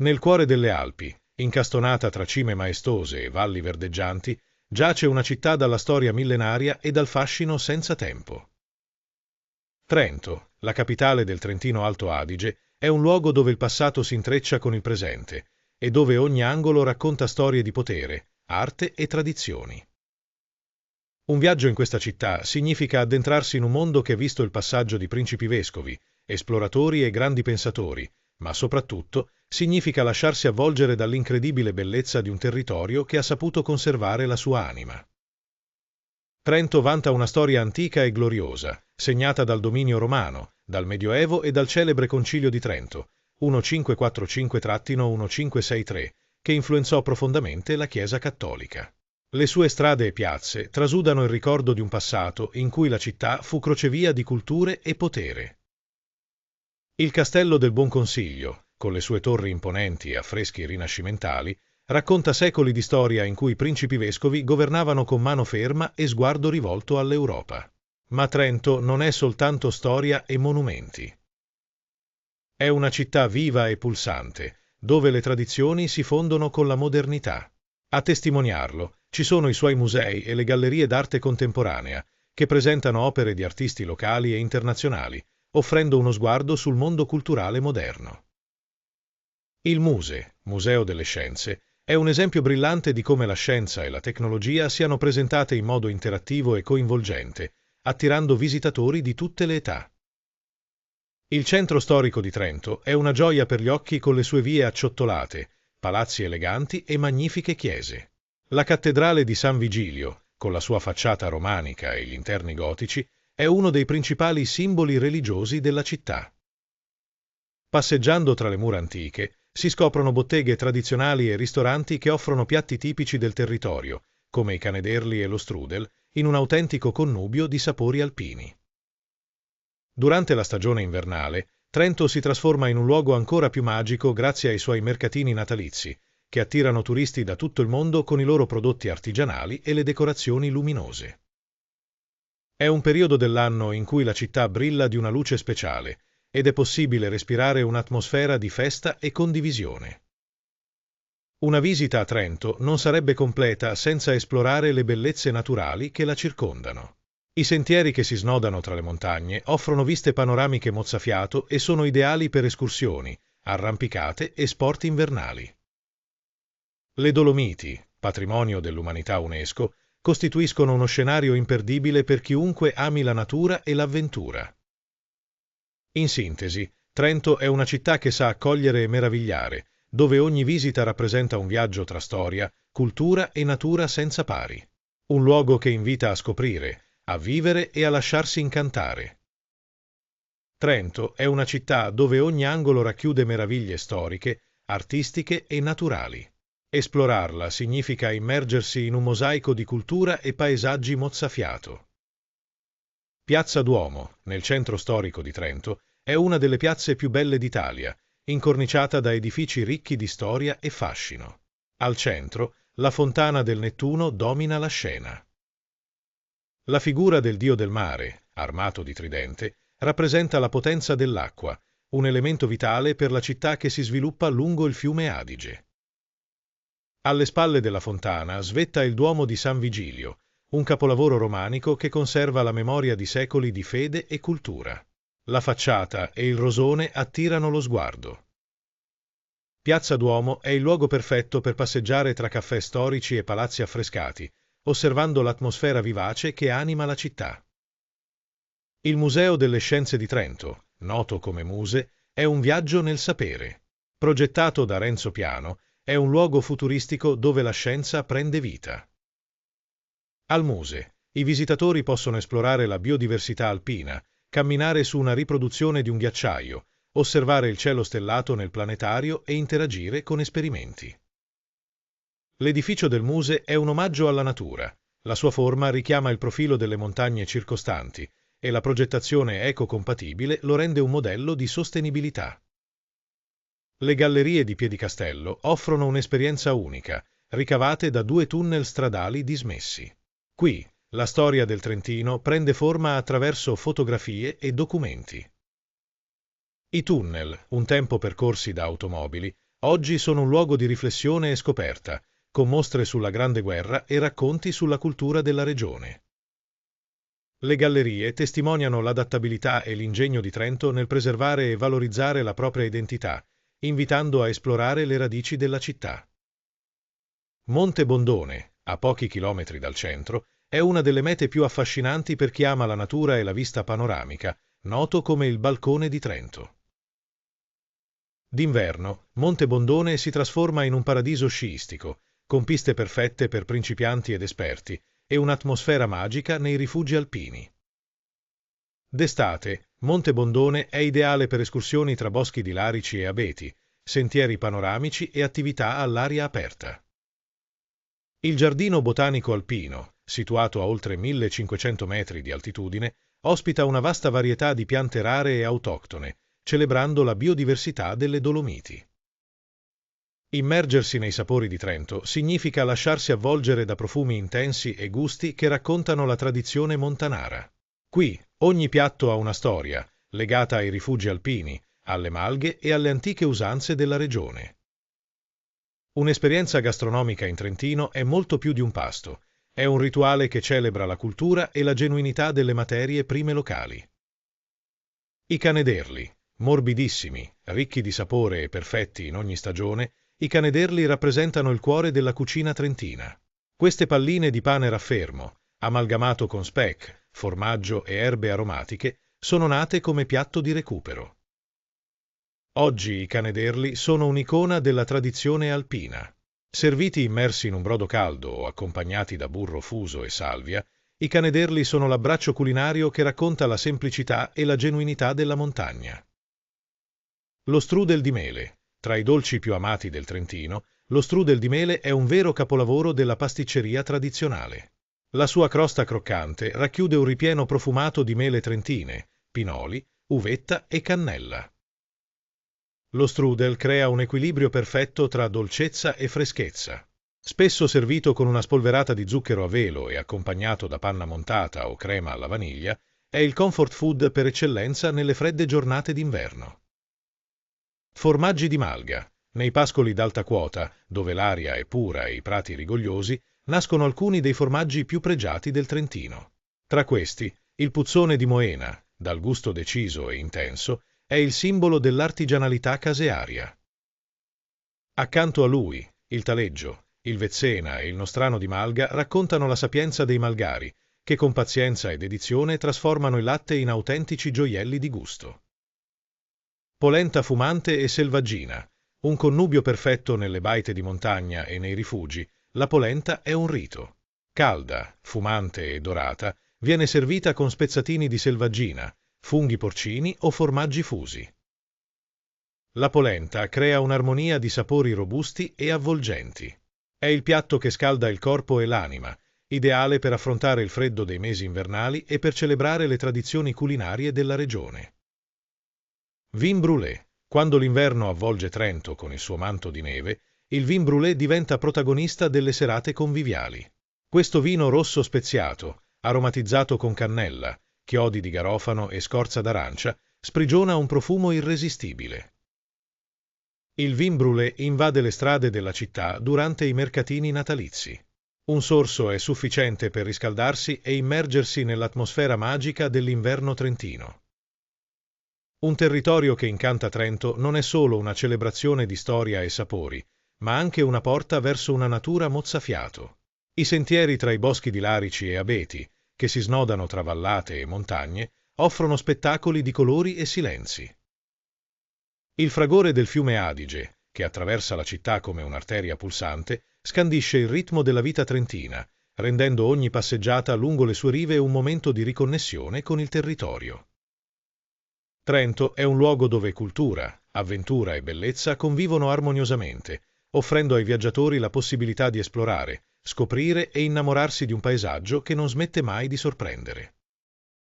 Nel cuore delle Alpi, incastonata tra cime maestose e valli verdeggianti, giace una città dalla storia millenaria e dal fascino senza tempo. Trento, la capitale del Trentino Alto Adige, è un luogo dove il passato si intreccia con il presente e dove ogni angolo racconta storie di potere, arte e tradizioni. Un viaggio in questa città significa addentrarsi in un mondo che ha visto il passaggio di principi vescovi, esploratori e grandi pensatori, ma soprattutto significa lasciarsi avvolgere dall'incredibile bellezza di un territorio che ha saputo conservare la sua anima. Trento vanta una storia antica e gloriosa, segnata dal dominio romano, dal Medioevo e dal celebre Concilio di Trento, 1545-1563, che influenzò profondamente la Chiesa cattolica. Le sue strade e piazze trasudano il ricordo di un passato in cui la città fu crocevia di culture e potere. Il Castello del Buon Consiglio, con le sue torri imponenti e affreschi rinascimentali, racconta secoli di storia in cui i principi vescovi governavano con mano ferma e sguardo rivolto all'Europa. Ma Trento non è soltanto storia e monumenti. È una città viva e pulsante, dove le tradizioni si fondono con la modernità. A testimoniarlo ci sono i suoi musei e le gallerie d'arte contemporanea, che presentano opere di artisti locali e internazionali, offrendo uno sguardo sul mondo culturale moderno. Il MUSE, Museo delle Scienze, è un esempio brillante di come la scienza e la tecnologia siano presentate in modo interattivo e coinvolgente, attirando visitatori di tutte le età. Il centro storico di Trento è una gioia per gli occhi con le sue vie acciottolate, palazzi eleganti e magnifiche chiese. La cattedrale di San Vigilio, con la sua facciata romanica e gli interni gotici, è uno dei principali simboli religiosi della città. Passeggiando tra le mura antiche, si scoprono botteghe tradizionali e ristoranti che offrono piatti tipici del territorio, come i canederli e lo strudel, in un autentico connubio di sapori alpini. Durante la stagione invernale, Trento si trasforma in un luogo ancora più magico grazie ai suoi mercatini natalizi, che attirano turisti da tutto il mondo con i loro prodotti artigianali e le decorazioni luminose. È un periodo dell'anno in cui la città brilla di una luce speciale, ed è possibile respirare un'atmosfera di festa e condivisione. Una visita a Trento non sarebbe completa senza esplorare le bellezze naturali che la circondano. I sentieri che si snodano tra le montagne offrono viste panoramiche mozzafiato e sono ideali per escursioni, arrampicate e sport invernali. Le Dolomiti, patrimonio dell'umanità UNESCO, costituiscono uno scenario imperdibile per chiunque ami la natura e l'avventura. In sintesi, Trento è una città che sa accogliere e meravigliare, dove ogni visita rappresenta un viaggio tra storia, cultura e natura senza pari. Un luogo che invita a scoprire, a vivere e a lasciarsi incantare. Trento è una città dove ogni angolo racchiude meraviglie storiche, artistiche e naturali. Esplorarla significa immergersi in un mosaico di cultura e paesaggi mozzafiato. Piazza Duomo, nel centro storico di Trento, è una delle piazze più belle d'Italia, incorniciata da edifici ricchi di storia e fascino. Al centro, la fontana del Nettuno domina la scena. La figura del dio del mare, armato di tridente, rappresenta la potenza dell'acqua, un elemento vitale per la città che si sviluppa lungo il fiume Adige. Alle spalle della fontana svetta il Duomo di San Vigilio, un capolavoro romanico che conserva la memoria di secoli di fede e cultura. La facciata e il rosone attirano lo sguardo. Piazza Duomo è il luogo perfetto per passeggiare tra caffè storici e palazzi affrescati, osservando l'atmosfera vivace che anima la città. Il Museo delle Scienze di Trento, noto come Muse, è un viaggio nel sapere. Progettato da Renzo Piano, è un luogo futuristico dove la scienza prende vita. Al Muse, i visitatori possono esplorare la biodiversità alpina, camminare su una riproduzione di un ghiacciaio, osservare il cielo stellato nel planetario e interagire con esperimenti. L'edificio del Muse è un omaggio alla natura. La sua forma richiama il profilo delle montagne circostanti e la progettazione ecocompatibile lo rende un modello di sostenibilità. Le gallerie di Piedicastello offrono un'esperienza unica, ricavate da 2 tunnel stradali dismessi. Qui, la storia del Trentino prende forma attraverso fotografie e documenti. I tunnel, un tempo percorsi da automobili, Oggi sono un luogo di riflessione e scoperta, con mostre sulla Grande Guerra e racconti sulla cultura della regione. Le gallerie testimoniano l'adattabilità e l'ingegno di Trento nel preservare e valorizzare la propria identità, invitando a esplorare le radici della città. Monte Bondone, a pochi chilometri dal centro, è una delle mete più affascinanti per chi ama la natura e la vista panoramica, noto come il Balcone di Trento. D'inverno, Monte Bondone si trasforma in un paradiso sciistico, con piste perfette per principianti ed esperti, e un'atmosfera magica nei rifugi alpini. D'estate, Monte Bondone è ideale per escursioni tra boschi di larici e abeti, sentieri panoramici e attività all'aria aperta. Il Giardino Botanico Alpino, situato a oltre 1500 metri di altitudine, ospita una vasta varietà di piante rare e autoctone, celebrando la biodiversità delle Dolomiti. Immergersi nei sapori di Trento significa lasciarsi avvolgere da profumi intensi e gusti che raccontano la tradizione montanara. Qui ogni piatto ha una storia, legata ai rifugi alpini, alle malghe e alle antiche usanze della regione. Un'esperienza gastronomica in Trentino è molto più di un pasto, è un rituale che celebra la cultura e la genuinità delle materie prime locali. I canederli, morbidissimi, ricchi di sapore e perfetti in ogni stagione, i canederli rappresentano il cuore della cucina trentina. Queste palline di pane raffermo, amalgamato con speck, formaggio e erbe aromatiche, sono nate come piatto di recupero. Oggi i canederli sono un'icona della tradizione alpina. Serviti immersi in un brodo caldo o accompagnati da burro fuso e salvia, i canederli sono l'abbraccio culinario che racconta la semplicità e la genuinità della montagna. Lo strudel di mele. Tra i dolci più amati del Trentino, lo strudel di mele è un vero capolavoro della pasticceria tradizionale. La sua crosta croccante racchiude un ripieno profumato di mele trentine, pinoli, uvetta e cannella. Lo strudel crea un equilibrio perfetto tra dolcezza e freschezza. Spesso servito con una spolverata di zucchero a velo e accompagnato da panna montata o crema alla vaniglia, è il comfort food per eccellenza nelle fredde giornate d'inverno. Formaggi di malga. Nei pascoli d'alta quota, dove l'aria è pura e i prati rigogliosi, nascono alcuni dei formaggi più pregiati del Trentino. Tra questi, il puzzone di Moena, dal gusto deciso e intenso, è il simbolo dell'artigianalità casearia. Accanto a lui, il taleggio, il vezzena e il nostrano di malga raccontano la sapienza dei malgari, che con pazienza ed dedizione trasformano il latte in autentici gioielli di gusto. Polenta fumante e selvaggina, un connubio perfetto nelle baite di montagna e nei rifugi, la polenta è un rito. Calda, fumante e dorata, viene servita con spezzatini di selvaggina, funghi porcini o formaggi fusi. La polenta crea un'armonia di sapori robusti e avvolgenti. È il piatto che scalda il corpo e l'anima, ideale per affrontare il freddo dei mesi invernali e per celebrare le tradizioni culinarie della regione. Vin brûlé. Quando l'inverno avvolge Trento con il suo manto di neve, il vin brûlé diventa protagonista delle serate conviviali. Questo vino rosso speziato, aromatizzato con cannella, chiodi di garofano e scorza d'arancia, sprigiona un profumo irresistibile. Il vin brûlé invade le strade della città durante i mercatini natalizi. Un sorso è sufficiente per riscaldarsi e immergersi nell'atmosfera magica dell'inverno trentino. Un territorio che incanta Trento non è solo una celebrazione di storia e sapori, ma anche una porta verso una natura mozzafiato. I sentieri tra i boschi di larici e abeti, che si snodano tra vallate e montagne, offrono spettacoli di colori e silenzi. Il fragore del fiume Adige, che attraversa la città come un'arteria pulsante, scandisce il ritmo della vita trentina, rendendo ogni passeggiata lungo le sue rive un momento di riconnessione con il territorio. Trento è un luogo dove cultura, avventura e bellezza convivono armoniosamente, offrendo ai viaggiatori la possibilità di esplorare, scoprire e innamorarsi di un paesaggio che non smette mai di sorprendere.